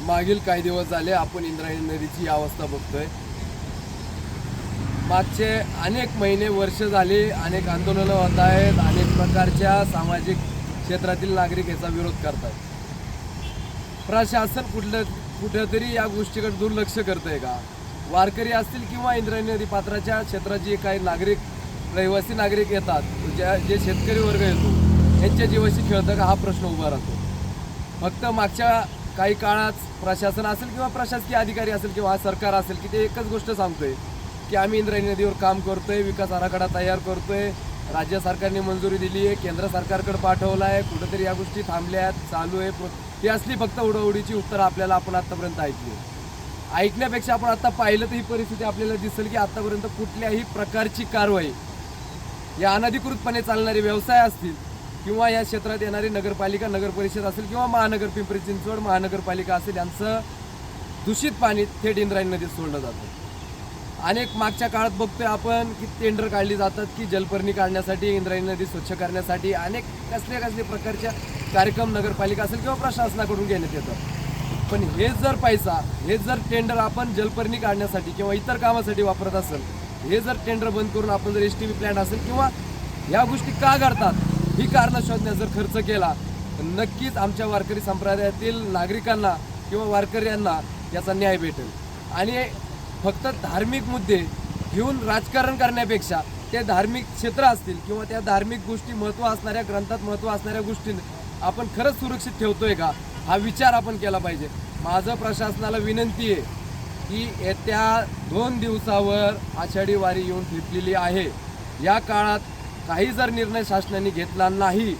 मागील काही दिवस झाले आपण इंद्रायणी नदीची ही अवस्था बघतोय। मागचे अनेक महिने वर्ष झाली अनेक आंदोलनं होत आहेत, अनेक प्रकारच्या सामाजिक क्षेत्रातील नागरिक याचा विरोध करतात। प्रशासन कुठेतरी या गोष्टीकडे दुर्लक्ष करतंय का? वारकरी असतील किंवा इंद्रायणी नदी पात्राच्या क्षेत्रात जे काही नागरिक रहिवासी नागरिक येतात, जे शेतकरी वर्ग येतो यांच्या जीवाशी खेळतं का हा प्रश्न उभा राहतो। फक्त मागच्या काही काळात प्रशासन असेल किंवा प्रशासकीय अधिकारी असेल किंवा सरकार असेल की ते एकच गोष्ट सांगतोय की आम्ही इंद्रायणी नदीवर काम करतोय, विकास आराखडा तयार करतोय, राज्य सरकारने मंजुरी दिली आहे, केंद्र सरकारकडे पाठवलं आहे, कुठेतरी या गोष्टी थांबल्या आहेत, चालू आहे। ही असली फक्त उडवडीची उत्तरं आपल्याला आपण आत्तापर्यंत ऐकली। ऐकण्यापेक्षा आपण आता पाहिलं तर ही परिस्थिती आपल्याला दिसेल की आतापर्यंत कुठल्याही प्रकारची कारवाई या अनधिकृतपणे चालणारे व्यवसाय असतील किंवा या क्षेत्रात येणारी नगरपालिका नगर परिषद असेल किंवा महानगर पिंपरी चिंचवड महानगरपालिका असेल यांचं दूषित पाणी थेट इंद्रायणी नदीत सोडलं जातं। अनेक मागच्या काळात बघतोय आपण की टेंडर काढली जातात की जलपर्णी काढण्यासाठी, इंद्रायणी नदी स्वच्छ करण्यासाठी अनेक कसल्या प्रकारच्या कार्यक्रम नगरपालिका असेल किंवा प्रशासनाकडून घेण्यात येतात। पण हेच जर पैसा, हेच जर टेंडर आपण जलपर्णी काढण्यासाठी किंवा इतर कामासाठी वापरत असेल, हे जर टेंडर बंद करून आपण जर STP प्लॅन असेल किंवा ह्या गोष्टी का घडतात ही कारणं शोधण्यात जर खर्च केला तर नक्कीच आमच्या वारकरी संप्रदायातील नागरिकांना किंवा वारकऱ्यांना याचा न्याय भेटेल। आणि फक्त धार्मिक मुद्दे घेऊन राजकारण करण्यापेक्षा ते धार्मिक क्षेत्र असतील किंवा त्या धार्मिक गोष्टी महत्त्व असणाऱ्या ग्रंथात महत्त्व असणाऱ्या गोष्टी आपण खरंच सुरक्षित ठेवतोय का हा विचार आपण केला पाहिजे। माझं प्रशासनाला विनंती आहे की येत्या 2 दिवसावर आषाढी वारी येऊन ठेपलेली आहे। या काळात काही जर निर्णय शासनाने घेतला नाही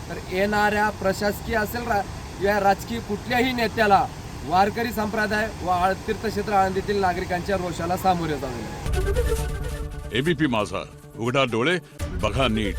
तर येणाऱ्या प्रशासकीय असेल या राजकीय कुठल्याही नेत्याला वारकरी संप्रदाय व तीर्थक्षेत्र आळंदीतील नागरिकांच्या रोषाला सामोरे जावे लागेल। ABP माझा, उघडा डोळे बघा नीट।